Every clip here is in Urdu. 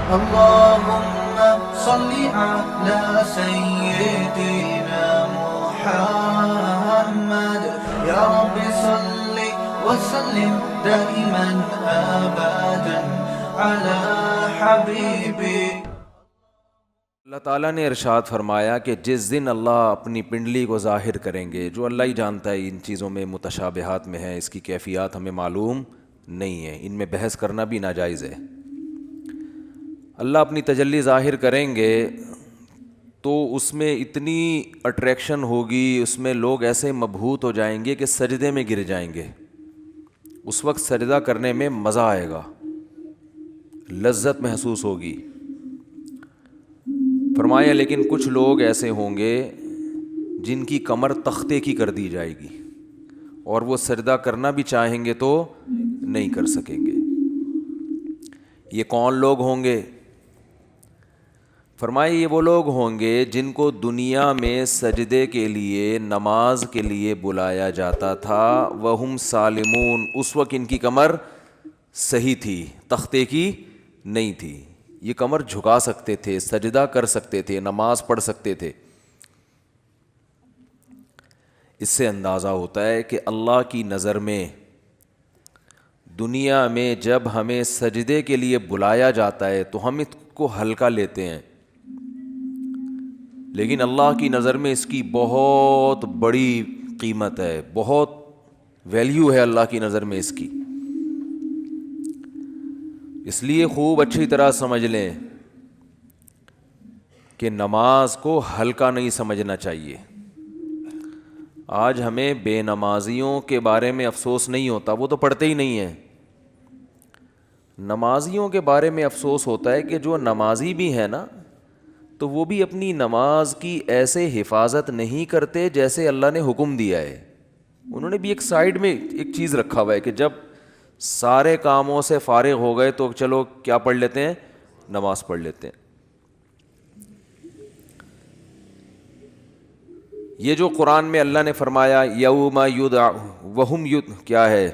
اللهم صل على سيدنا محمد يا رب صل وسلم دائما ابدا على حبيبي. اللہ تعالیٰ نے ارشاد فرمایا کہ جس دن اللہ اپنی پنڈلی کو ظاہر کریں گے، جو اللہ ہی جانتا ہے ان چیزوں میں متشابہات میں ہے، اس کی کیفیات ہمیں معلوم نہیں ہے، ان میں بحث کرنا بھی ناجائز ہے. اللہ اپنی تجلی ظاہر کریں گے تو اس میں اتنی اٹریکشن ہوگی، اس میں لوگ ایسے مبہوت ہو جائیں گے کہ سجدے میں گر جائیں گے. اس وقت سجدہ کرنے میں مزہ آئے گا، لذت محسوس ہوگی. فرمایا لیکن کچھ لوگ ایسے ہوں گے جن کی کمر تختے کی کر دی جائے گی اور وہ سجدہ کرنا بھی چاہیں گے تو نہیں کر سکیں گے. یہ کون لوگ ہوں گے؟ فرمایا یہ وہ لوگ ہوں گے جن کو دنیا میں سجدے کے لیے، نماز کے لیے بلایا جاتا تھا، وہم سالمون، اس وقت ان کی کمر صحیح تھی، تختے کی نہیں تھی. یہ کمر جھکا سکتے تھے، سجدہ کر سکتے تھے، نماز پڑھ سکتے تھے. اس سے اندازہ ہوتا ہے کہ اللہ کی نظر میں دنیا میں جب ہمیں سجدے کے لیے بلایا جاتا ہے تو ہم اس کو ہلکا لیتے ہیں، لیکن اللہ کی نظر میں اس کی بہت بڑی قیمت ہے، بہت ویلیو ہے اللہ کی نظر میں اس کی. اس لیے خوب اچھی طرح سمجھ لیں کہ نماز کو ہلکا نہیں سمجھنا چاہیے. آج ہمیں بے نمازیوں کے بارے میں افسوس نہیں ہوتا، وہ تو پڑھتے ہی نہیں ہیں. نمازیوں کے بارے میں افسوس ہوتا ہے کہ جو نمازی بھی ہیں نا، تو وہ بھی اپنی نماز کی ایسے حفاظت نہیں کرتے جیسے اللہ نے حکم دیا ہے. انہوں نے بھی ایک سائیڈ میں ایک چیز رکھا ہوا ہے کہ جب سارے کاموں سے فارغ ہو گئے تو چلو کیا پڑھ لیتے ہیں، نماز پڑھ لیتے ہیں. یہ جو قرآن میں اللہ نے فرمایا یوم وہم کیا ہے،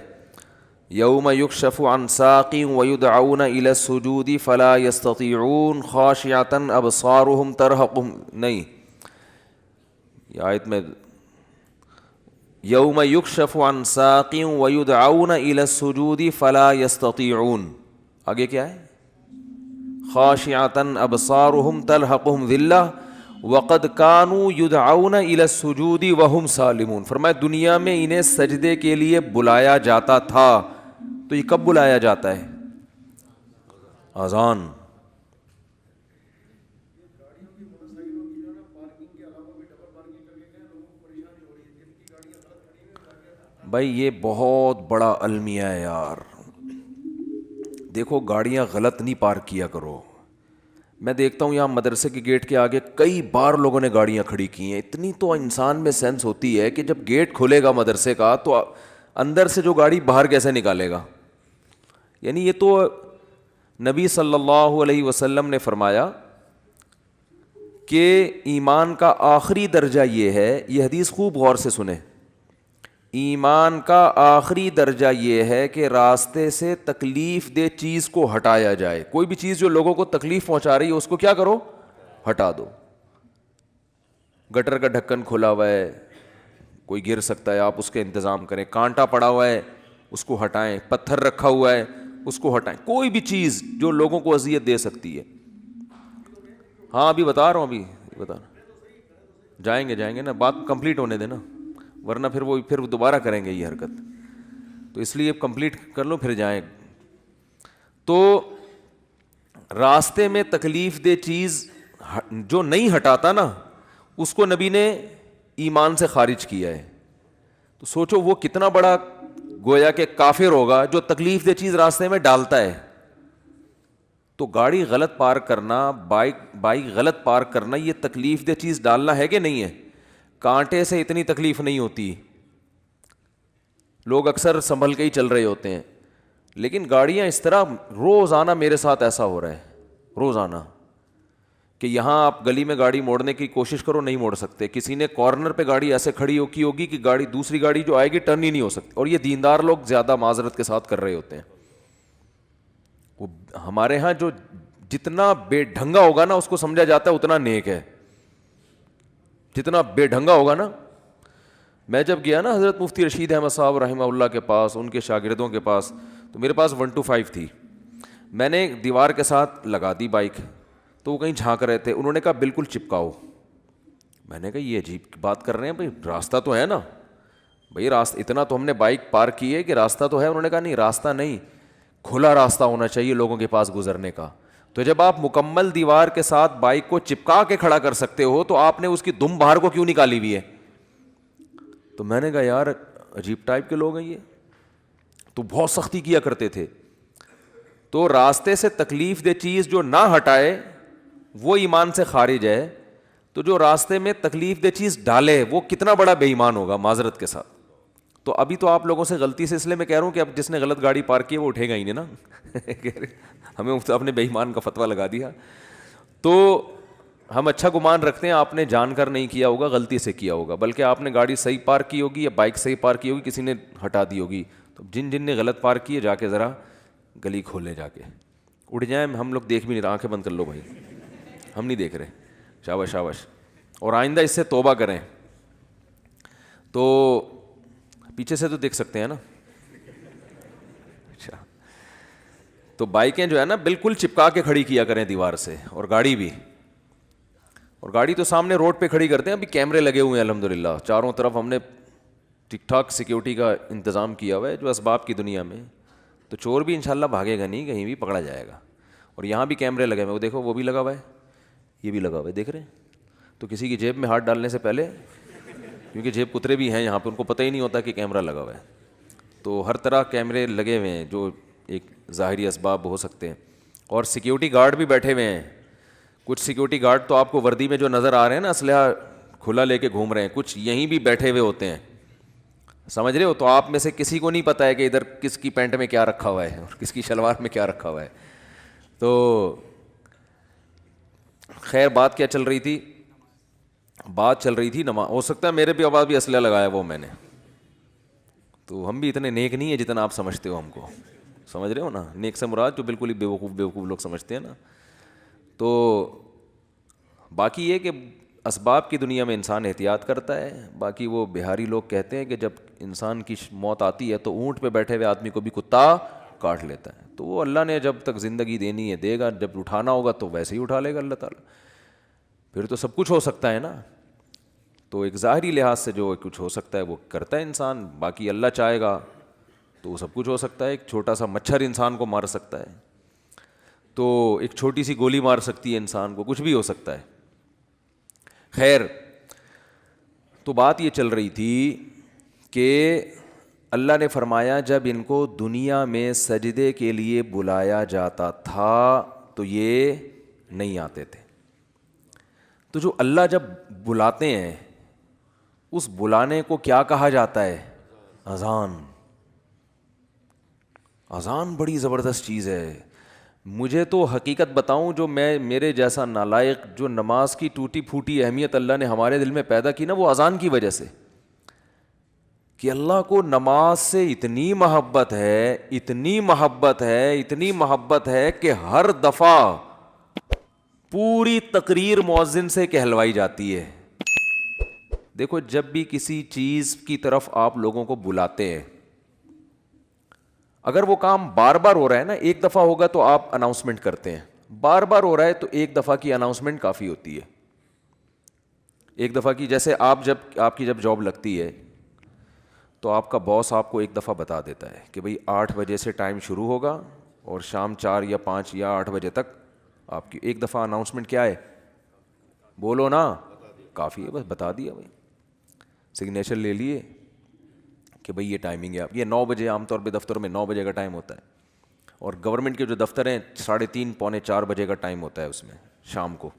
یوم یکشف عن ساق ویدعون الی السجود فلا یستطیعون خاشعۃ ابصارهم ترہقهم، نہیں یہ آیت میں یوم یکشف عن ساق ویدعون الی السجود فلا یستطیعون، آگے کیا ہے، خاشعۃ ابصارهم ترہقهم ذلہ وقد كانوا يدعون الى السجود وهم سالمون. فرمایا دنیا میں انہیں سجدے کے لیے بلایا جاتا تھا، تو یہ کب بلایا جاتا ہے؟ اذان. بھائی یہ بہت بڑا المیہ ہے یار. دیکھو گاڑیاں غلط نہیں پارک کیا کرو. میں دیکھتا ہوں یہاں مدرسے کے گیٹ کے آگے کئی بار لوگوں نے گاڑیاں کھڑی کی ہیں. اتنی تو انسان میں سینس ہوتی ہے کہ جب گیٹ کھولے گا مدرسے کا تو اندر سے جو گاڑی باہر کیسے نکالے گا. یعنی یہ تو نبی صلی اللہ علیہ وسلم نے فرمایا کہ ایمان کا آخری درجہ یہ ہے، یہ حدیث خوب غور سے سنیں، ایمان کا آخری درجہ یہ ہے کہ راستے سے تکلیف دہ چیز کو ہٹایا جائے. کوئی بھی چیز جو لوگوں کو تکلیف پہنچا رہی ہے اس کو کیا کرو، ہٹا دو. گٹر کا ڈھکن کھلا ہوا ہے، کوئی گر سکتا ہے، آپ اس کے انتظام کریں. کانٹا پڑا ہوا ہے اس کو ہٹائیں، پتھر رکھا ہوا ہے اس کو ہٹائیں. کوئی بھی چیز جو لوگوں کو اذیت دے سکتی ہے. ہاں ابھی بتا رہا ہوں، ابھی بتا رہا ہوں. جائیں گے نا، بات کمپلیٹ ہونے دینا، ورنہ پھر دوبارہ کریں گے یہ حرکت. تو اس لیے کمپلیٹ کر لو پھر جائیں. تو راستے میں تکلیف دہ چیز جو نہیں ہٹاتا نا، اس کو نبی نے ایمان سے خارج کیا ہے. تو سوچو وہ کتنا بڑا گویا کہ کافر ہوگا جو تکلیف دہ چیز راستے میں ڈالتا ہے. تو گاڑی غلط پارک کرنا، بائک غلط پارک کرنا، یہ تکلیف دہ چیز ڈالنا ہے کہ نہیں ہے؟ کانٹے سے اتنی تکلیف نہیں ہوتی، لوگ اکثر سنبھل کے ہی چل رہے ہوتے ہیں. لیکن گاڑیاں اس طرح، روزانہ میرے ساتھ ایسا ہو رہا ہے، روزانہ، کہ یہاں آپ گلی میں گاڑی موڑنے کی کوشش کرو نہیں موڑ سکتے. کسی نے کارنر پہ گاڑی ایسے کھڑی کی ہوگی کہ گاڑی دوسری گاڑی جو آئے گی ٹرن ہی نہیں ہو سکتی. اور یہ دیندار لوگ زیادہ معذرت کے ساتھ کر رہے ہوتے ہیں. وہ ہمارے ہاں جو جتنا بے ڈھنگا ہوگا نا اس کو سمجھا جاتا ہے اتنا نیک ہے. جتنا بے ڈھنگا ہوگا نا. میں جب گیا نا حضرت مفتی رشید احمد صاحب رحمہ اللہ کے پاس, ان کے شاگردوں کے پاس, تو میرے پاس 125 تھی. میں نے دیوار کے ساتھ لگا دی بائک, تو وہ کہیں جھانک رہے تھے. انہوں نے کہا بالکل چپکاؤ. میں نے کہا یہ عجیب بات کر رہے ہیں بھائی, راستہ تو ہے نا بھائی, راستہ اتنا تو ہم نے بائک پارک کی ہے کہ راستہ تو ہے. انہوں نے کہا نہیں راستہ نہیں, کھلا راستہ ہونا چاہیے لوگوں کے پاس گزرنے کا. تو جب آپ مکمل دیوار کے ساتھ بائک کو چپکا کے کھڑا کر سکتے ہو تو آپ نے اس کی دم باہر کو کیوں نکالی ہوئی ہے؟ تو میں نے کہا یار عجیب ٹائپ کے لوگ ہیں یہ, تو بہت سختی کیا کرتے تھے. تو راستے سے تکلیف دہ چیز جو نہ ہٹائے وہ ایمان سے خارج ہے, تو جو راستے میں تکلیف دہ چیز ڈالے وہ کتنا بڑا بے ایمان ہوگا معذرت کے ساتھ. تو ابھی تو آپ لوگوں سے غلطی سے, اس لیے میں کہہ رہا ہوں کہ اب جس نے غلط گاڑی پارک کی ہے وہ اٹھے گا ہی نہیں نا. ہمیں آپ نے بے ایمان کا فتویٰ لگا دیا. تو ہم اچھا گمان رکھتے ہیں آپ نے جان کر نہیں کیا ہوگا, غلطی سے کیا ہوگا, بلکہ آپ نے گاڑی صحیح پارک کی ہوگی یا بائک صحیح پارک کی ہوگی, کسی نے ہٹا دی ہوگی. تو جن جن نے غلط پارک کی ہے جا کے ذرا گلی کھولیں, جا کے اٹھ جائیں. ہم لوگ دیکھ بھی نہیں رہے, آنکھیں بند کر لو بھائی, ہم نہیں دیکھ رہے. شاباش شاباش. اور آئندہ اس سے توبہ کریں. تو پیچھے سے تو دیکھ سکتے ہیں نا. اچھا, تو بائکیں جو ہے نا بالکل چپکا کے کھڑی کیا کریں دیوار سے, اور گاڑی بھی. اور گاڑی تو سامنے روڈ پہ کھڑی کرتے ہیں, ابھی کیمرے لگے ہوئے ہیں الحمدللہ چاروں طرف, ہم نے ٹھیک ٹھاک سیکیورٹی کا انتظام کیا ہوا ہے جو اسباب کی دنیا میں. تو چور بھی انشاءاللہ بھاگے گا نہیں, کہیں بھی پکڑا جائے گا. اور یہاں بھی کیمرے لگے ہوئے, وہ دیکھو وہ بھی لگا ہوا ہے, یہ بھی لگا ہوا ہے, دیکھ رہے ہیں. تو کسی کی جیب میں ہاتھ ڈالنے سے پہلے, کیونکہ جیب کترے بھی ہیں یہاں پہ, ان کو پتہ ہی نہیں ہوتا کہ کیمرہ لگا ہوا ہے. تو ہر طرح کیمرے لگے ہوئے ہیں جو ایک ظاہری اسباب ہو سکتے ہیں. اور سیکیورٹی گارڈ بھی بیٹھے ہوئے ہیں. کچھ سیکیورٹی گارڈ تو آپ کو وردی میں جو نظر آ رہے ہیں نا, اسلحہ کھلا لے کے گھوم رہے ہیں, کچھ یہیں بھی بیٹھے ہوئے ہوتے ہیں, سمجھ رہے ہو. تو آپ میں سے کسی کو نہیں پتہ ہے کہ ادھر کس کی پینٹ میں کیا رکھا ہوا ہے اور کس کی شلوار میں کیا رکھا ہوا ہے. تو خیر بات کیا چل رہی تھی؟ بات چل رہی تھی نماز. ہو سکتا ہے میرے بھی آواز بھی اسلحہ لگایا وہ میں نے, تو ہم بھی اتنے نیک نہیں ہیں جتنا آپ سمجھتے ہو ہم کو, سمجھ رہے ہو نا. نیک سے مراد جو بالکل ہی بیوقوف لوگ سمجھتے ہیں نا. تو باقی یہ کہ اسباب کی دنیا میں انسان احتیاط کرتا ہے. باقی وہ بہاری لوگ کہتے ہیں کہ جب انسان کی موت آتی ہے تو اونٹ پہ بیٹھے ہوئے آدمی کو بھی کتا کاٹ لیتا ہے. تو وہ اللہ نے جب تک زندگی دینی ہے دے گا, جب اٹھانا ہوگا تو ویسے ہی اٹھا لے گا اللہ تعالیٰ. پھر تو سب کچھ ہو سکتا ہے نا. تو ایک ظاہری لحاظ سے جو کچھ ہو سکتا ہے وہ کرتا ہے انسان, باقی اللہ چاہے گا تو وہ سب کچھ ہو سکتا ہے. ایک چھوٹا سا مچھر انسان کو مار سکتا ہے, تو ایک چھوٹی سی گولی مار سکتی ہے انسان کو, کچھ بھی ہو سکتا ہے. خیر, تو بات یہ چل رہی تھی کہ اللہ نے فرمایا جب ان کو دنیا میں سجدے کے لیے بلایا جاتا تھا تو یہ نہیں آتے تھے. تو جو اللہ جب بلاتے ہیں اس بلانے کو کیا کہا جاتا ہے؟ اذان. اذان بڑی زبردست چیز ہے. مجھے تو حقیقت بتاؤں, جو میرے جیسا نالائق جو نماز کی ٹوٹی پھوٹی اہمیت اللہ نے ہمارے دل میں پیدا کی نا, وہ اذان کی وجہ سے, کہ اللہ کو نماز سے اتنی محبت ہے, اتنی محبت ہے, اتنی محبت ہے کہ ہر دفعہ پوری تقریر مؤذن سے کہلوائی جاتی ہے. دیکھو جب بھی کسی چیز کی طرف آپ لوگوں کو بلاتے ہیں, اگر وہ کام بار بار ہو رہا ہے نا, ایک دفعہ ہوگا تو آپ اناؤنسمنٹ کرتے ہیں, بار بار ہو رہا ہے تو ایک دفعہ کی اناؤنسمنٹ کافی ہوتی ہے. ایک دفعہ کی, جیسے آپ کی جب جاب لگتی ہے تو آپ کا باس آپ کو ایک دفعہ بتا دیتا ہے کہ بھئی 8 بجے سے ٹائم شروع ہوگا اور شام 4 یا 5 یا 8 بجے تک آپ کی ایک دفعہ اناؤنسمنٹ کیا ہے؟ بولو نا, کافی ہے, بس بتا دیا بھائی, سگنیچر لے لیے کہ بھئی یہ ٹائمنگ ہے. آپ یہ 9 بجے عام طور پہ دفتروں میں 9 بجے کا ٹائم ہوتا ہے, اور گورنمنٹ کے جو دفتر ہیں 3:30 پونے 4 بجے کا ٹائم ہوتا ہے اس میں شام کو.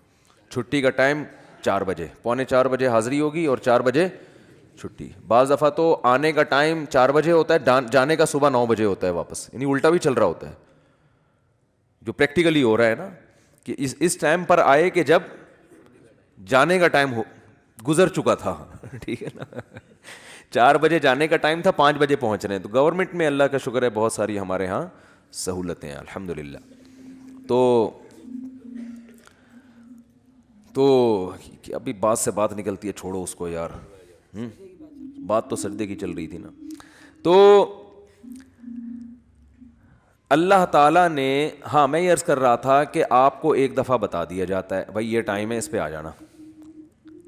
چھٹی کا ٹائم 4 بجے, پونے 4 بجے حاضری ہوگی اور 4 بجے چھٹی. بعض دفعہ تو آنے کا ٹائم 4 بجے ہوتا ہے, جانے کا صبح 9 بجے ہوتا ہے واپس, یعنی الٹا بھی چل رہا ہوتا ہے. جو پریکٹیکلی ہو رہا ہے نا کہ اس ٹائم پر آئے کہ جب جانے کا ٹائم گزر چکا تھا. ٹھیک ہے نا, 4 بجے جانے کا ٹائم تھا, 5 بجے پہنچ رہے ہیں. تو گورنمنٹ میں اللہ کا شکر ہے بہت ساری ہمارے ہاں سہولتیں ہیں الحمدللہ. تو تو ابھی بات سے بات نکلتی ہے, چھوڑو اس کو یار, بات تو سجدے کی چل رہی تھی نا. تو اللہ تعالیٰ نے, ہاں میں یہ عرض کر رہا تھا کہ آپ کو ایک دفعہ بتا دیا جاتا ہے بھائی یہ ٹائم ہے, اس پہ آ جانا.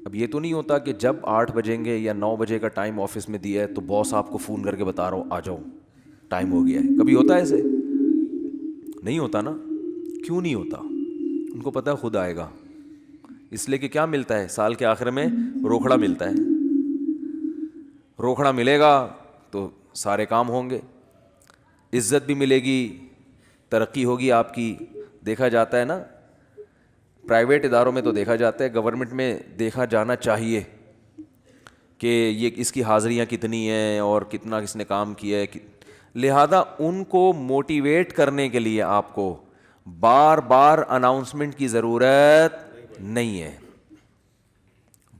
اب یہ تو نہیں ہوتا کہ جب 8 بجیں گے یا 9 بجے کا ٹائم آفس میں دیا ہے تو باس آپ کو فون کر کے بتا رہا ہوں آ جاؤ ٹائم ہو گیا ہے. کبھی ہوتا ہے ایسے؟ نہیں ہوتا نا. کیوں نہیں ہوتا؟ ان کو پتہ ہے خود آئے گا. اس لیے کہ کیا ملتا ہے سال کے آخر میں؟ روکھڑا ملتا ہے. روکھڑا ملے گا تو سارے کام ہوں گے, عزت بھی ملے گی, ترقی ہوگی آپ کی. دیکھا جاتا ہے نا پرائیویٹ اداروں میں, تو دیکھا جاتا ہے, گورنمنٹ میں دیکھا جانا چاہیے کہ یہ اس کی حاضریاں کتنی ہیں اور کتنا کس نے کام کیا ہے. لہذا ان کو موٹیویٹ کرنے کے لیے آپ کو بار بار اناؤنسمنٹ کی ضرورت نہیں ہے.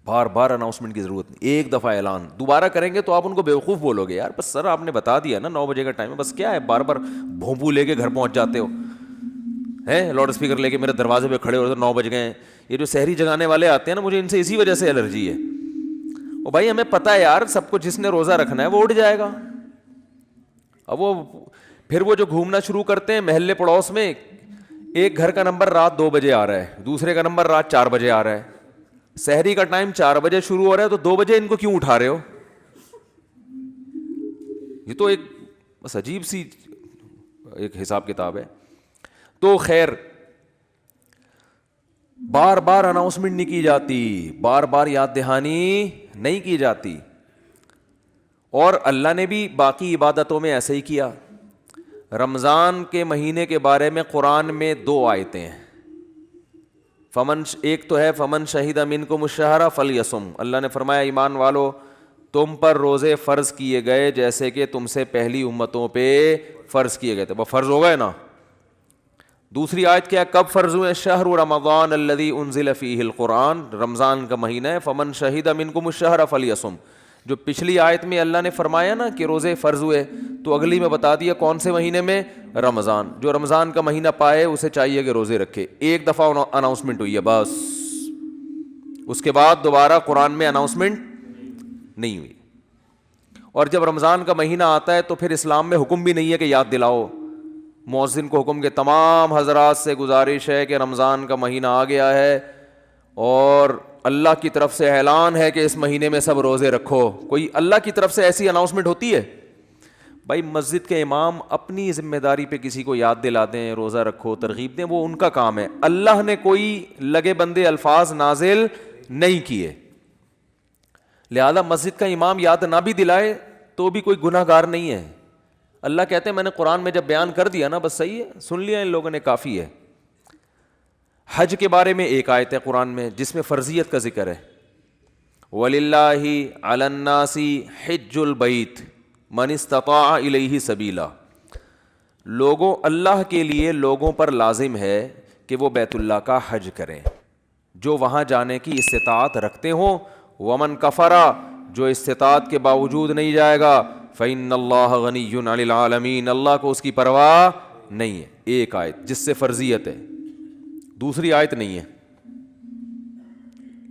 بار بار اناؤنسمنٹ کی ضرورت نہیں. ایک دفعہ اعلان دوبارہ کریں گے تو آپ ان کو بیوقوف بولو گے, یار بس سر آپ نے بتا دیا نا 9 بجے کا ٹائم ہے, بس کیا ہے بار بار بھونپو لے کے گھر پہنچ جاتے ہو ہیں, لاؤڈ اسپیکر لے کے میرے دروازے پہ کھڑے ہو تو 9 بج گئے ہیں. یہ جو سحری جگانے والے آتے ہیں نا, مجھے ان سے اسی وجہ سے الرجی ہے. وہ بھائی ہمیں پتہ ہے یار سب کو, جس نے روزہ رکھنا ہے وہ اٹھ جائے گا. اب وہ پھر وہ جو گھومنا شروع کرتے ہیں محلے پڑوس میں, ایک گھر کا نمبر رات 2 بجے آ رہا ہے, دوسرے کا نمبر رات 4 بجے آ رہا ہے. سحری کا ٹائم 4 بجے شروع ہو رہا ہے تو 2 بجے ان کو کیوں اٹھا رہے ہو؟ یہ تو ایک بس عجیب سی ایک حساب کتاب ہے. تو خیر بار بار اناؤنسمنٹ نہیں کی جاتی, بار بار یاد دہانی نہیں کی جاتی. اور اللہ نے بھی باقی عبادتوں میں ایسے ہی کیا. رمضان کے مہینے کے بارے میں قرآن میں 2 آیتیں ہیں. ایک تو ہے فمن شہید منکم الشہر فلیصم. اللہ نے فرمایا ایمان والو تم پر روزے فرض کیے گئے جیسے کہ تم سے پہلی امتوں پہ فرض کیے گئے تھے. وہ فرض ہو گئے نا. دوسری آیت کیا, کب فرض ہوئے؟ شہر رمضان الذی انزل فیہ القرآن, رمضان کا مہینہ ہے. فمن شہید منکم الشہر فلیصم. جو پچھلی آیت میں اللہ نے فرمایا نا کہ روزے فرض ہوئے, تو اگلی میں بتا دیا کون سے مہینے میں؟ رمضان. جو رمضان کا مہینہ پائے اسے چاہیے کہ روزے رکھے. ایک دفعہ اناؤنسمنٹ ہوئی ہے بس, اس کے بعد دوبارہ قرآن میں اناؤنسمنٹ نہیں ہوئی. اور جب رمضان کا مہینہ آتا ہے تو پھر اسلام میں حکم بھی نہیں ہے کہ یاد دلاؤ. مؤذن کو حکم کہ تمام حضرات سے گزارش ہے کہ رمضان کا مہینہ آ گیا ہے اور اللہ کی طرف سے اعلان ہے کہ اس مہینے میں سب روزے رکھو. کوئی اللہ کی طرف سے ایسی اناؤنسمنٹ ہوتی ہے؟ بھائی مسجد کے امام اپنی ذمہ داری پہ کسی کو یاد دلا دیں روزہ رکھو, ترغیب دیں, وہ ان کا کام ہے. اللہ نے کوئی لگے بندے الفاظ نازل نہیں کیے. لہذا مسجد کا امام یاد نہ بھی دلائے تو بھی کوئی گناہ گار نہیں ہے. اللہ کہتے ہیں میں نے قرآن میں جب بیان کر دیا نا بس صحیح ہے, سن لیا ان لوگوں نے, کافی ہے. حج کے بارے میں ایک آیت ہے قرآن میں جس میں فرضیت کا ذکر ہے. وَلِلَّهِ عَلَى النَّاسِ حِجُّ الْبَيْتِ مَنِ اسْتَطَاعَ إِلَيْهِ سَبِيلًا. لوگوں, اللہ کے لیے لوگوں پر لازم ہے کہ وہ بیت اللہ کا حج کریں جو وہاں جانے کی استطاعت رکھتے ہوں. وَمَنْ كَفَرَ, جو استطاعت کے باوجود نہیں جائے گا, فَإِنَّ اللَّهَ غَنِيٌّ عَنِ الْعَالَمِينَ, اللہ کو اس کی پرواہ نہیں ہے. ایک آیت جس سے فرضیت ہے, دوسری آیت نہیں ہے.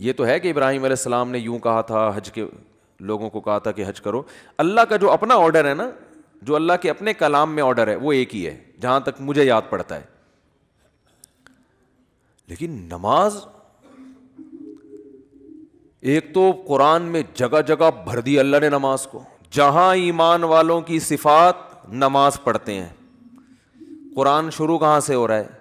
یہ تو ہے کہ ابراہیم علیہ السلام نے یوں کہا تھا, حج کے لوگوں کو کہا تھا کہ حج کرو. اللہ کا جو اپنا آرڈر ہے نا, جو اللہ کے اپنے کلام میں آرڈر ہے وہ ایک ہی ہے جہاں تک مجھے یاد پڑتا ہے. لیکن نماز, ایک تو قرآن میں جگہ جگہ بھر دی اللہ نے نماز کو, جہاں ایمان والوں کی صفات نماز پڑھتے ہیں. قرآن شروع کہاں سے ہو رہا ہے؟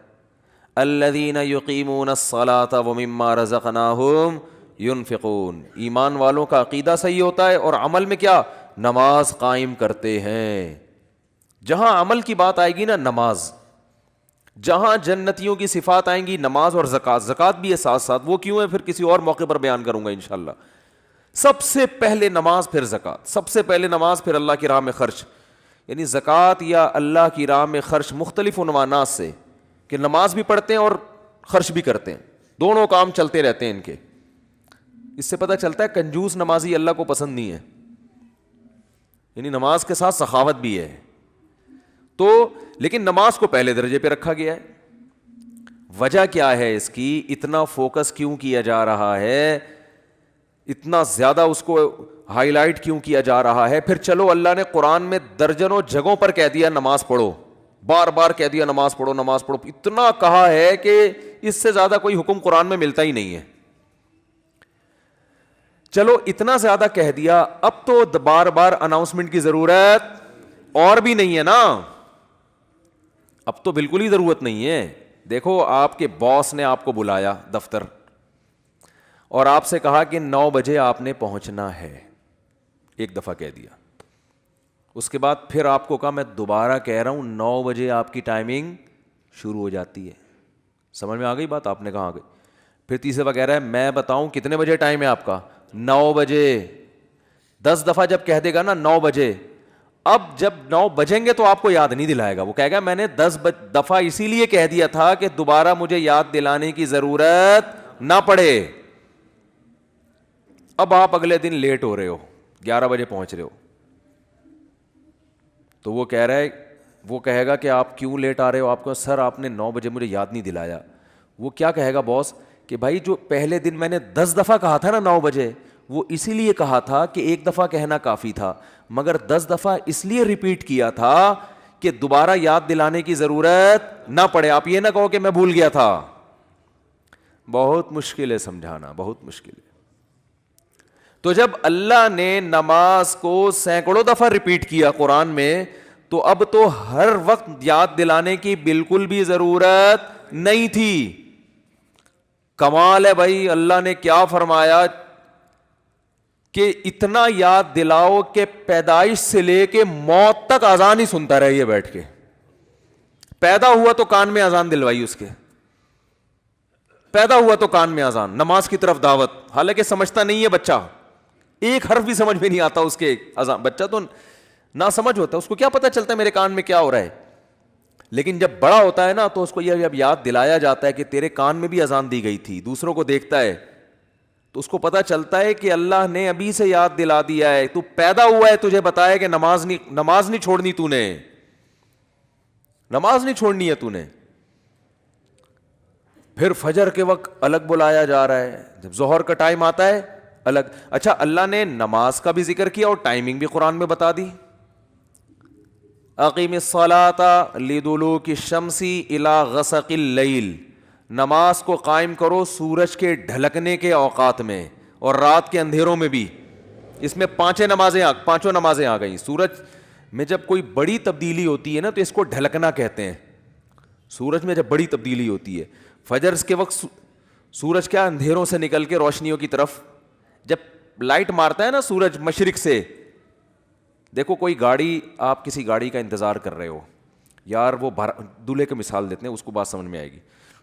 الذین یقیمون الصلاۃ ومما رزقناہم ینفقون. ایمان والوں کا عقیدہ صحیح ہوتا ہے اور عمل میں کیا؟ نماز قائم کرتے ہیں. جہاں عمل کی بات آئے گی نا نماز, جہاں جنتیوں کی صفات آئیں گی نماز اور زکوٰۃ. زکوٰۃ بھی ہے ساتھ ساتھ, وہ کیوں ہے پھر کسی اور موقع پر بیان کروں گا انشاءاللہ. سب سے پہلے نماز پھر زکوٰۃ, سب سے پہلے نماز پھر اللہ کی راہ میں خرچ. یعنی زکوٰۃ یا اللہ کی راہ میں خرچ مختلف عنوانات سے, کہ نماز بھی پڑھتے ہیں اور خرچ بھی کرتے ہیں, دونوں کام چلتے رہتے ہیں ان کے. اس سے پتہ چلتا ہے کنجوس نمازی اللہ کو پسند نہیں ہے, یعنی نماز کے ساتھ سخاوت بھی ہے. تو لیکن نماز کو پہلے درجے پہ رکھا گیا ہے. وجہ کیا ہے اس کی؟ اتنا فوکس کیوں کیا جا رہا ہے, اتنا زیادہ اس کو ہائی لائٹ کیوں کیا جا رہا ہے؟ پھر چلو اللہ نے قرآن میں درجنوں جگہوں پر کہہ دیا نماز پڑھو, بار بار کہہ دیا نماز پڑھو نماز پڑھو, اتنا کہا ہے کہ اس سے زیادہ کوئی حکم قرآن میں ملتا ہی نہیں ہے. چلو اتنا زیادہ کہہ دیا, اب تو بار بار اناؤنسمنٹ کی ضرورت اور بھی نہیں ہے نا, اب تو بالکل ہی ضرورت نہیں ہے. دیکھو آپ کے باس نے آپ کو بلایا دفتر اور آپ سے کہا کہ 9 بجے آپ نے پہنچنا ہے, ایک دفعہ کہہ دیا. اس کے بعد پھر آپ کو کہا میں دوبارہ کہہ رہا ہوں 9 بجے آپ کی ٹائمنگ شروع ہو جاتی ہے. سمجھ میں آ گئی بات؟ آپ نے کہا آ گئی. پھر تیسرے دفعہ کہہ رہا ہے میں بتاؤں کتنے بجے ٹائم ہے آپ کا؟ 9 بجے. 10 دفعہ جب کہہ دے گا نا 9 بجے, اب جب 9 بجیں گے تو آپ کو یاد نہیں دلائے گا, وہ کہے گا میں نے 10 دفعہ اسی لیے کہہ دیا تھا کہ دوبارہ مجھے یاد دلانے کی ضرورت نہ پڑے. اب آپ اگلے دن لیٹ ہو رہے ہو, 11 بجے پہنچ رہے ہو, تو وہ کہہ رہا ہے, وہ کہے گا کہ آپ کیوں لیٹ آ رہے ہو؟ آپ کو سر آپ نے 9 بجے مجھے یاد نہیں دلایا. وہ کیا کہے گا باس کہ بھائی جو پہلے دن میں نے 10 دفعہ کہا تھا نا 9 بجے, وہ اسی لیے کہا تھا کہ ایک دفعہ کہنا کافی تھا, مگر 10 دفعہ اس لیے ریپیٹ کیا تھا کہ دوبارہ یاد دلانے کی ضرورت نہ پڑے. آپ یہ نہ کہو کہ میں بھول گیا تھا. بہت مشکل ہے سمجھانا, بہت مشکل ہے. تو جب اللہ نے نماز کو سینکڑوں دفعہ ریپیٹ کیا قرآن میں, تو اب تو ہر وقت یاد دلانے کی بالکل بھی ضرورت نہیں تھی. کمال ہے بھائی, اللہ نے کیا فرمایا کہ اتنا یاد دلاؤ کہ پیدائش سے لے کے موت تک اذان ہی سنتا رہے یہ بیٹھ کے. پیدا ہوا تو کان میں اذان دلوائی اس کے, پیدا ہوا تو کان میں اذان, نماز کی طرف دعوت, حالانکہ سمجھتا نہیں ہے بچہ, ایک حرف بھی سمجھ میں نہیں آتا اس کے اذان. بچہ تو نہ سمجھ ہوتا ہے, اس کو کیا پتہ چلتا ہے میرے کان میں کیا ہو رہا ہے. لیکن جب بڑا ہوتا ہے نا تو اس کو یہ جب یاد دلایا جاتا ہے کہ تیرے کان میں بھی اذان دی گئی تھی, دوسروں کو دیکھتا ہے تو اس کو پتہ چلتا ہے کہ اللہ نے ابھی سے یاد دلا دیا ہے. تو پیدا ہوا ہے تجھے بتایا کہ نماز نہیں چھوڑنی, تو نے نماز نہیں چھوڑنی ہے تو نے. پھر فجر کے وقت الگ بلایا جا رہا ہے, جب ظہر کا ٹائم آتا ہے الگ. اچھا اللہ نے نماز کا بھی ذکر کیا اور ٹائمنگ بھی قرآن میں بتا دی. اقیم الصلاۃ لدلوک الشمس الی غسق اللیل, نماز کو قائم کرو سورج کے ڈھلکنے کے اوقات میں اور رات کے اندھیروں میں بھی. اس میں پانچوں نمازیں آ گئیں. سورج میں جب کوئی بڑی تبدیلی ہوتی ہے نا تو اس کو ڈھلکنا کہتے ہیں. سورج میں جب بڑی تبدیلی ہوتی ہے, فجر کے وقت سورج کیا اندھیروں سے نکل کے روشنیوں کی طرف جب لائٹ مارتا ہے نا سورج مشرق سے. دیکھو کوئی گاڑی, آپ کسی گاڑی کا انتظار کر رہے ہو یار, وہ دولہے کی مثال دیتے ہیں, اس کو بات سمجھ میں آئے گی.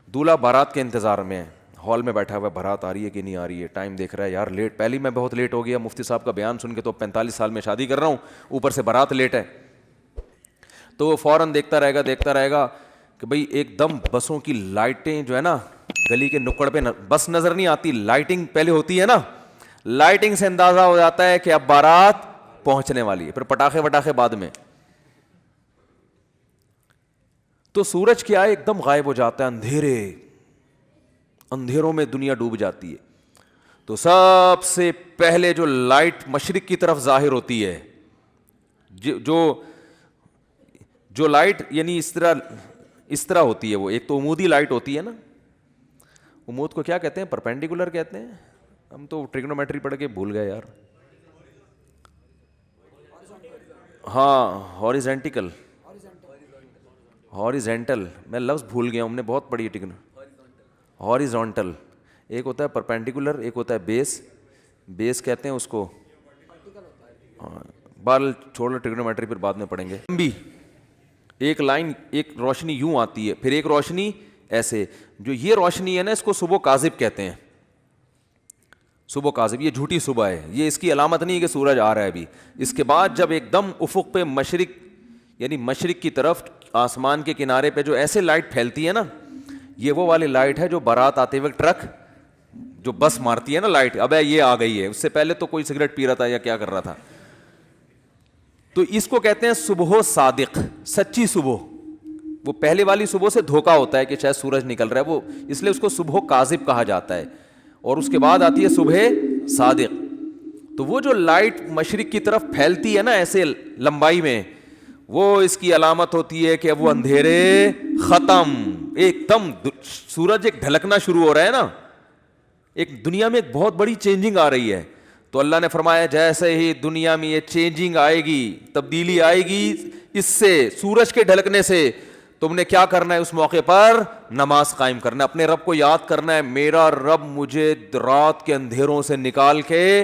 دولہا بارات کے انتظار میں ہال میں بیٹھا ہوا ہے, بارات آ رہی ہے کہ نہیں آ رہی ہے, ٹائم دیکھ رہا ہے یار لیٹ, پہلے میں بہت لیٹ ہو گیا, مفتی صاحب کا بیان سن کے تو 45 سال میں شادی کر رہا ہوں, اوپر سے بارات لیٹ ہے. تو وہ فوراً دیکھتا رہے گا کہ بھئی ایک دم بسوں کی لائٹیں جو ہے نا گلی کے نکڑ پہ بس نظر نہیں آتی, لائٹنگ پہلے ہوتی ہے نا, لائٹنگ سے اندازہ ہو جاتا ہے کہ اب بارات پہنچنے والی ہے. پھر پٹاخے بعد میں. تو سورج کیا ہے ایک دم غائب ہو جاتا ہے, اندھیروں میں دنیا ڈوب جاتی ہے. تو سب سے پہلے جو لائٹ مشرق کی طرف ظاہر ہوتی ہے, جو لائٹ یعنی اس طرح ہوتی ہے, وہ ایک تو عمودی لائٹ ہوتی ہے نا, عمود کو کیا کہتے ہیں؟ پرپینڈیکولر کہتے ہیں. ہم تو ٹریگنومیٹری پڑھ کے بھول گئے یار. ہاں ہاریزینٹل, میں لفظ بھول گیا ہوں, ہم نے بہت پڑھی ہے ہاریزونٹل. ایک ہوتا ہے پرپینڈیکولر, ایک ہوتا ہے بیس کہتے ہیں اس کو. بال چھوڑ ٹریگنومیٹری پھر بعد میں پڑھیں گے. بھی ایک لائن, ایک روشنی یوں آتی ہے, پھر ایک روشنی ایسے. جو یہ روشنی ہے نا اس کو صبح کاذب کہتے ہیں. صبح کاذب, یہ جھوٹی صبح ہے, یہ اس کی علامت نہیں ہے کہ سورج آ رہا ہے ابھی. اس کے بعد جب ایک دم افق پہ مشرق یعنی مشرق کی طرف آسمان کے کنارے پہ جو ایسے لائٹ پھیلتی ہے نا, یہ وہ والی لائٹ ہے جو بارات آتے وقت ٹرک جو بس مارتی ہے نا لائٹ, اب یہ آ گئی ہے. اس سے پہلے تو کوئی سگریٹ پی رہا تھا یا کیا کر رہا تھا. تو اس کو کہتے ہیں صبح صادق, سچی صبح. وہ پہلے والی صبح سے دھوکا ہوتا ہے کہ شاید سورج نکل رہا ہے، وہ اس لیے اس کو صبح کاذب کہا جاتا ہے، اور اس کے بعد آتی ہے صبح صادق. تو وہ جو لائٹ مشرق کی طرف پھیلتی ہے نا ایسے لمبائی میں، وہ اس کی علامت ہوتی ہے کہ اب وہ اندھیرے ختم، ایک دم سورج ایک ڈھلکنا شروع ہو رہا ہے نا، ایک دنیا میں ایک بہت بڑی چینجنگ آ رہی ہے. تو اللہ نے فرمایا جیسے ہی دنیا میں یہ چینجنگ آئے گی، تبدیلی آئے گی اس سے، سورج کے ڈھلکنے سے، تم نے کیا کرنا ہے اس موقع پر؟ نماز قائم کرنا ہے، اپنے رب کو یاد کرنا ہے، میرا رب مجھے رات کے اندھیروں سے نکال کے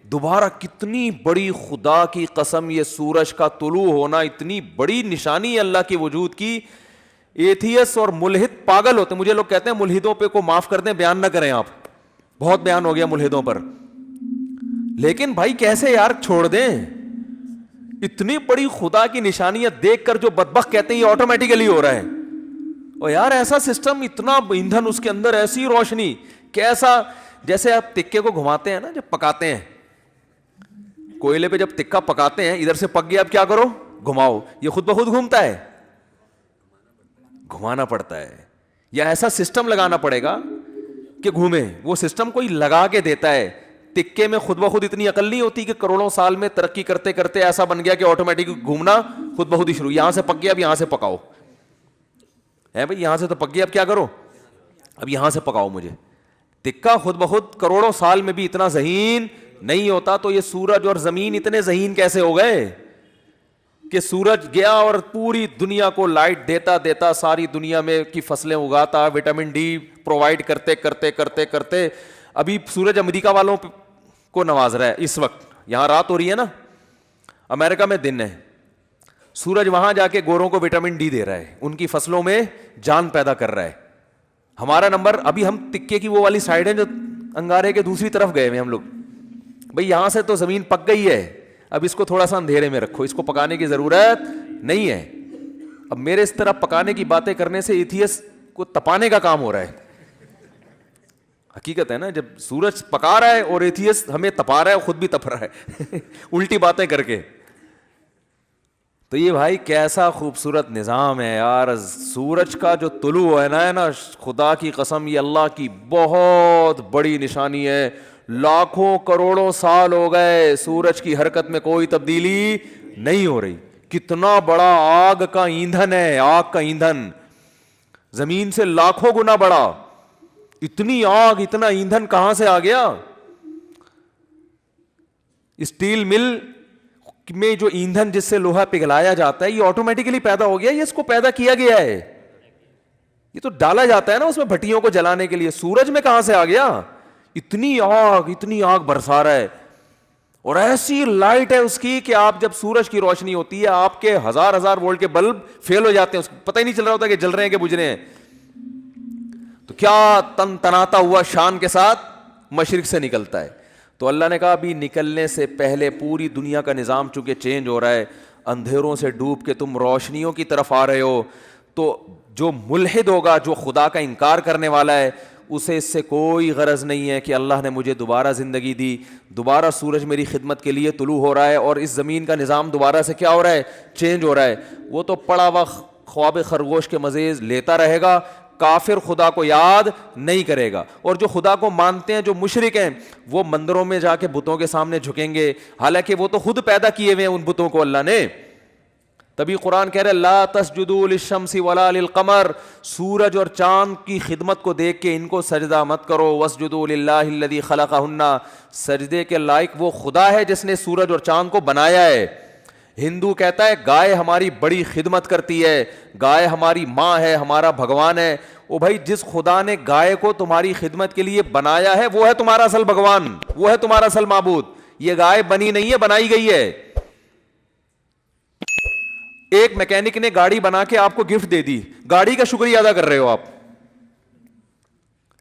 دوبارہ. کتنی بڑی خدا کی قسم، یہ سورج کا طلوع ہونا اتنی بڑی نشانی ہے اللہ کے وجود کی. ایتھیس اور ملحد پاگل ہوتے ہیں، مجھے لوگ کہتے ہیں ملحدوں پہ کو معاف کر دیں، بیان نہ کریں آپ، بہت بیان ہو گیا ملحدوں پر، لیکن بھائی کیسے یار چھوڑ دیں؟ اتنی بڑی خدا کی نشانیاں دیکھ کر جو بدبخت کہتے ہیں یہ آٹومیٹیکلی ہو رہا ہے. اور یار ایسا سسٹم، اتنا ایندھن اس کے اندر، ایسی روشنی، کیسا جیسے آپ تکے کو گھماتے ہیں نا جب پکاتے ہیں، کوئلے پہ جب تکا پکاتے ہیں ادھر سے پک گیا، اب کیا کرو؟ گھماؤ، یہ خود بخود گھومتا ہے؟ گھمانا پڑتا ہے، یا ایسا سسٹم لگانا پڑے گا کہ گھومے. وہ سسٹم کوئی لگا کے دیتا ہے. تکے میں خود بخود اتنی عقل نہیں ہوتی کہ کروڑوں سال میں ترقی کرتے کرتے ایسا بن گیا کہ آٹومیٹک گھومنا خود بخود ہی شروع، یہاں سے پک گیا اب یہاں سے پکاؤ ہے بھائی، یہاں سے تو پک گیا اب کیا کرو؟ اب یہاں سے پکاؤ مجھے. تکا خود بخود کروڑوں سال میں بھی اتنا ذہین نہیں ہوتا. تو یہ سورج اور زمین اتنے ذہین کیسے ہو گئے کہ سورج گیا اور پوری دنیا کو لائٹ دیتا دیتا ساری دنیا میں کی فصلیں اگاتا، وٹامن ڈی پرووائڈ کرتے کرتے کرتے کرتے ابھی سورج امریکہ والوں کو نواز رہا ہے. اس وقت یہاں رات ہو رہی ہے نا، امریکہ میں دن ہے، سورج وہاں جا کے گوروں کو وٹامن ڈی دے رہا ہے، ان کی فصلوں میں جان پیدا کر رہا ہے. ہمارا نمبر ابھی، ہم تکے کی وہ والی سائڈ ہے جو انگارے کے دوسری طرف گئے ہوئے ہم لوگ. بھئی یہاں سے تو زمین پک گئی ہے، اب اس کو تھوڑا سا اندھیرے میں رکھو، اس کو پکانے کی ضرورت نہیں ہے. اب میرے اس طرح پکانے کی باتیں کرنے سے ایتھیس کو تپانے کا کام ہو رہا ہے. حقیقت ہے نا، جب سورج پکا رہا ہے اور ایتھیس ہمیں تپا رہا ہے، خود بھی تپ رہا ہے الٹی باتیں کر کے. تو یہ بھائی کیسا خوبصورت نظام ہے یار. سورج کا جو طلوع ہے نا خدا کی قسم یہ اللہ کی بہت بڑی نشانی ہے. لاکھوں کروڑوں سال ہو گئے سورج کی حرکت میں کوئی تبدیلی نہیں ہو رہی. کتنا بڑا آگ کا ایندھن ہے، آگ کا ایندھن زمین سے لاکھوں گنا بڑا. اتنی آگ، اتنا ایندھن کہاں سے آ گیا؟ اسٹیل مل میں جو ایندھن جس سے لوہا پگھلایا جاتا ہے یہ آٹومیٹکلی پیدا ہو گیا، یہ اس کو پیدا کیا گیا ہے، یہ تو ڈالا جاتا ہے نا اس میں بھٹیوں کو جلانے کے لیے. سورج میں کہاں سے آ گیا؟ اتنی آگ برسا رہا ہے، اور ایسی لائٹ ہے اس کی کہ آپ جب سورج کی روشنی ہوتی ہے آپ کے ہزار وولٹ کے بلب فیل ہو جاتے ہیں، پتہ ہی نہیں چل رہا ہوتا کہ جل رہے ہیں کہ بجھ رہے ہیں. تو کیا تن تناتا ہوا شان کے ساتھ مشرق سے نکلتا ہے. تو اللہ نے کہا ابھی نکلنے سے پہلے پوری دنیا کا نظام چونکہ چینج ہو رہا ہے، اندھیروں سے ڈوب کے تم روشنیوں کی طرف آ رہے ہو. تو جو ملحد ہوگا، جو خدا کا انکار کرنے والا ہے، اسے اس سے کوئی غرض نہیں ہے کہ اللہ نے مجھے دوبارہ زندگی دی، دوبارہ سورج میری خدمت کے لیے طلوع ہو رہا ہے اور اس زمین کا نظام دوبارہ سے کیا ہو رہا ہے؟ چینج ہو رہا ہے. وہ تو پڑا ہوا خواب خرگوش کے مزے لیتا رہے گا. کافر خدا کو یاد نہیں کرے گا. اور جو خدا کو مانتے ہیں، جو مشرک ہیں، وہ مندروں میں جا کے بتوں کے سامنے جھکیں گے، حالانکہ وہ تو خود پیدا کیے ہوئے ہیں ان بتوں کو اللہ نے. تبھی قرآن کہہ رہے لا تسجدوا للشمس ولا للقمر، سورج اور چاند کی خدمت کو دیکھ کے ان کو سجدہ مت کرو. واسجدوا للہ الذی خلقہن، سجدے کے لائق وہ خدا ہے جس نے سورج اور چاند کو بنایا ہے. ہندو کہتا ہے گائے ہماری بڑی خدمت کرتی ہے، گائے ہماری ماں ہے، ہمارا بھگوان ہے. او بھائی جس خدا نے گائے کو تمہاری خدمت کے لیے بنایا ہے وہ ہے تمہارا اصل بھگوان، وہ ہے تمہارا اصل معبود. یہ گائے بنی نہیں ہے، بنائی گئی ہے. ایک میکینک نے گاڑی بنا کے آپ کو گفٹ دے دی، گاڑی کا شکریہ ادا کر رہے ہو آپ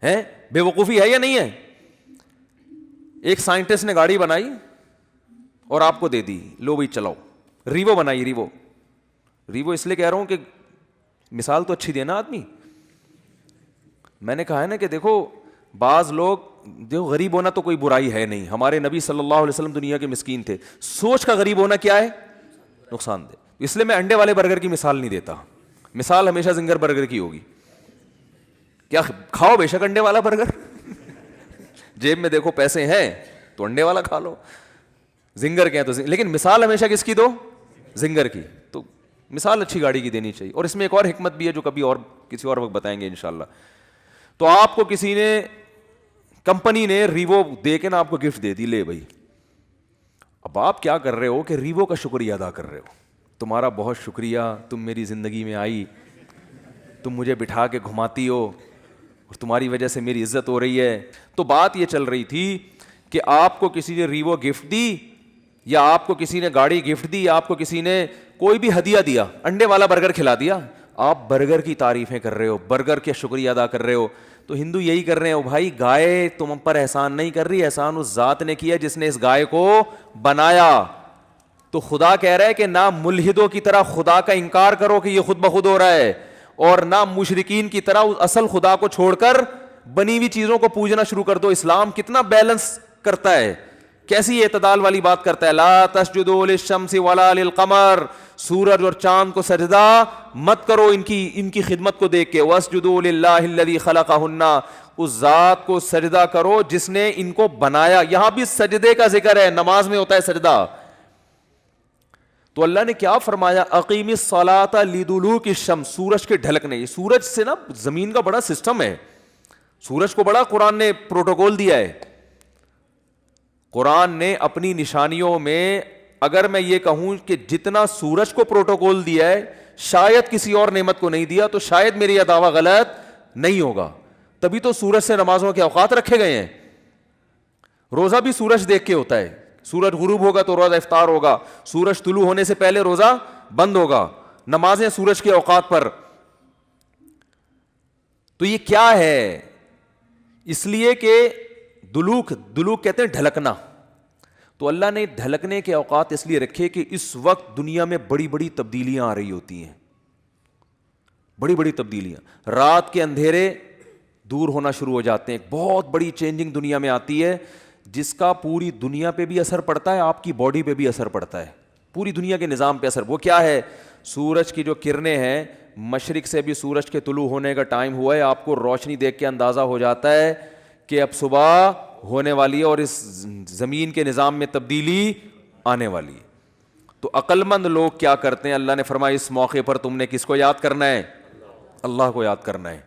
ہیں؟ بے وقوفی ہے یا نہیں ہے؟ ایک سائنٹسٹ نے گاڑی بنائی اور آپ کو دے دی، لو بھائی چلاؤ. ریوو بنائی، ریوو اس لیے کہہ رہا ہوں کہ مثال تو اچھی دے نا آدمی. میں نے کہا ہے نا کہ دیکھو بعض لوگ دیکھو غریب ہونا تو کوئی برائی ہے نہیں. ہمارے نبی صلی اللہ علیہ وسلم دنیا کے مسکین تھے. سوچ کا غریب ہونا کیا ہے؟ نقصان دہ. اس لیے میں انڈے والے برگر کی مثال نہیں دیتا. مثال ہمیشہ زنگر برگر کی ہوگی. کیا کھاؤ بے شک انڈے والا برگر, جیب میں دیکھو پیسے ہیں تو انڈے والا کھا لو, زنگر کے ہیں تو لیکن مثال ہمیشہ کس کی دو؟ زنگر کی. تو مثال اچھی گاڑی کی دینی چاہیے. اور اس میں ایک اور حکمت بھی ہے جو کبھی اور کسی اور وقت بتائیں گے انشاءاللہ. تو آپ کو کسی نے, کمپنی نے ریوو دے کے نا آپ کو گفٹ دے دی, لے بھائی. اب آپ کیا کر رہے ہو کہ ریوو کا شکریہ ادا کر رہے ہو, تمہارا بہت شکریہ, تم میری زندگی میں آئی, تم مجھے بٹھا کے گھماتی ہو اور تمہاری وجہ سے میری عزت ہو رہی ہے. تو بات یہ چل رہی تھی کہ آپ کو کسی نے ریوو گفٹ دی, یا آپ کو کسی نے گاڑی گفٹ دی, یا آپ کو کسی نے کوئی بھی ہدیہ دیا, انڈے والا برگر کھلا دیا, آپ برگر کی تعریفیں کر رہے ہو, برگر کے شکریہ ادا کر رہے ہو. تو ہندو یہی کر رہے ہو بھائی, گائے تم پر احسان نہیں کر رہی, احسان اس ذات نے کیا جس نے اس گائے کو بنایا. تو خدا کہہ رہا ہے کہ نہ ملحدوں کی طرح خدا کا انکار کرو کہ یہ خود بخود ہو رہا ہے, اور نہ مشرکین کی طرح اس اصل خدا کو چھوڑ کر بنی ہوئی چیزوں کو پوجنا شروع کر دو. اسلام کتنا بیلنس کرتا ہے, کیسی اعتدال والی بات کرتا ہے. لا تسجدوا للشمس ولا للقمر, سورج اور چاند کو سجدہ مت کرو ان کی خدمت کو دیکھ کے. واسجدوا للہ الذی خلقہن, اس ذات کو سجدہ کرو جس نے ان کو بنایا. یہاں بھی سجدے کا ذکر ہے, نماز میں ہوتا ہے سجدہ. تو اللہ نے کیا فرمایا, اقیم الصلاۃ لدلوک الشمس, سورج کے ڈھلکنے. یہ سورج سے نا زمین کا بڑا سسٹم ہے, سورج کو بڑا قرآن نے پروٹوکول دیا ہے. قرآن نے اپنی نشانیوں میں, اگر میں یہ کہوں کہ جتنا سورج کو پروٹوکول دیا ہے شاید کسی اور نعمت کو نہیں دیا, تو شاید میری یہ دعویٰ غلط نہیں ہوگا. تبھی تو سورج سے نمازوں کے اوقات رکھے گئے ہیں. روزہ بھی سورج دیکھ کے ہوتا ہے, سورج غروب ہوگا تو روزہ افطار ہوگا, سورج طلوع ہونے سے پہلے روزہ بند ہوگا, نمازیں سورج کے اوقات پر. تو یہ کیا ہے؟ اس لیے کہ دلوک کہتے ہیں ڈھلکنا. تو اللہ نے ڈھلکنے کے اوقات اس لیے رکھے کہ اس وقت دنیا میں بڑی بڑی تبدیلیاں آ رہی ہوتی ہیں, بڑی بڑی تبدیلیاں. رات کے اندھیرے دور ہونا شروع ہو جاتے ہیں, بہت بڑی چینجنگ دنیا میں آتی ہے جس کا پوری دنیا پہ بھی اثر پڑتا ہے, آپ کی باڈی پہ بھی اثر پڑتا ہے, پوری دنیا کے نظام پہ اثر. وہ کیا ہے؟ سورج کی جو کرنیں ہیں, مشرق سے بھی سورج کے طلوع ہونے کا ٹائم ہوا ہے, آپ کو روشنی دیکھ کے اندازہ ہو جاتا ہے کہ اب صبح ہونے والی ہے اور اس زمین کے نظام میں تبدیلی آنے والی ہے. تو عقل مند لوگ کیا کرتے ہیں؟ اللہ نے فرمایا اس موقع پر تم نے کس کو یاد کرنا ہے؟ اللہ کو یاد کرنا ہے.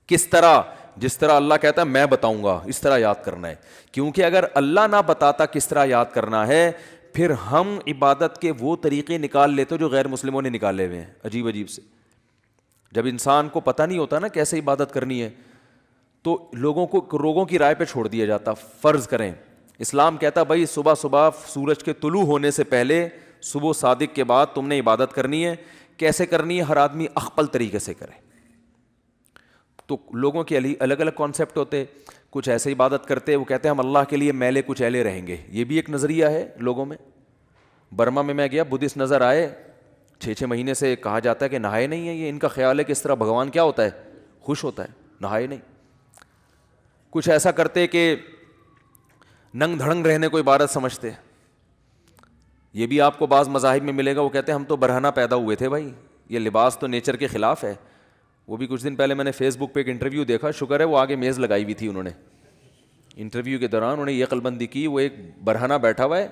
کس طرح؟ جس طرح اللہ کہتا ہے میں بتاؤں گا اس طرح یاد کرنا ہے. کیونکہ اگر اللہ نہ بتاتا کس طرح یاد کرنا ہے, پھر ہم عبادت کے وہ طریقے نکال لیتے جو غیر مسلموں نے نکالے ہوئے ہیں, عجیب عجیب سے. جب انسان کو پتہ نہیں ہوتا نا کیسے عبادت کرنی ہے, تو لوگوں کی رائے پہ چھوڑ دیا جاتا. فرض کریں اسلام کہتا بھائی صبح سورج کے طلوع ہونے سے پہلے, صبح صادق کے بعد تم نے عبادت کرنی ہے. کیسے کرنی ہے؟ ہر آدمی اخپل طریقے سے کرے. تو لوگوں کے الگ الگ کانسیپٹ ہوتے. کچھ ایسے عبادت کرتے, وہ کہتے ہیں ہم اللہ کے لیے میلے کچھ ایلے رہیں گے. یہ بھی ایک نظریہ ہے لوگوں میں. برما میں گیا, بدھسٹ نظر آئے, 6 مہینے سے کہا جاتا ہے کہ نہائے نہیں ہیں. یہ ان کا خیال ہے کہ اس طرح بھگوان کیا ہوتا ہے؟ خوش ہوتا ہے, نہائے نہیں. کچھ ایسا کرتے کہ ننگ دھڑنگ رہنے کو عبادت سمجھتے. یہ بھی آپ کو بعض مذاہب میں ملے گا, وہ کہتے ہیں ہم تو برہنہ پیدا ہوئے تھے بھائی, یہ لباس تو نیچر کے خلاف ہے. وہ بھی کچھ دن پہلے میں نے فیس بک پہ ایک انٹرویو دیکھا, شکر ہے وہ آگے میز لگائی ہوئی تھی, انہوں نے انٹرویو کے دوران انہوں نے یہ عقل بندی کی, وہ ایک برہنہ بیٹھا ہوا ہے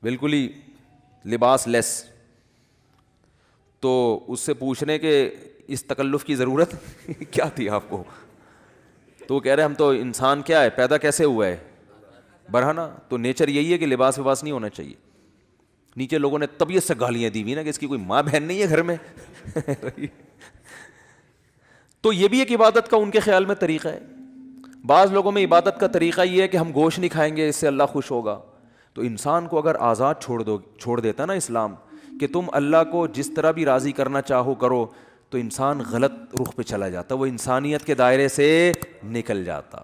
بالکل ہی لباس لیس. تو اس سے پوچھنے کہ اس تکلف کی ضرورت کیا تھی آپ کو؟ تو وہ کہہ رہے ہم تو انسان کیا ہے, پیدا کیسے ہوا ہے؟ برہنہ. تو نیچر یہی ہے کہ لباس وباس نہیں ہونا چاہیے. نیچے لوگوں نے طبیعت سے گالیاں دی ہوئی نا کہ اس کی کوئی ماں بہن نہیں ہے گھر میں. تو یہ بھی ایک عبادت کا ان کے خیال میں طریقہ ہے. بعض لوگوں میں عبادت کا طریقہ یہ ہے کہ ہم گوشت نہیں کھائیں گے, اس سے اللہ خوش ہوگا. تو انسان کو اگر آزاد چھوڑ دیتا نا اسلام کہ تم اللہ کو جس طرح بھی راضی کرنا چاہو کرو, تو انسان غلط رخ پہ چلا جاتا, وہ انسانیت کے دائرے سے نکل جاتا.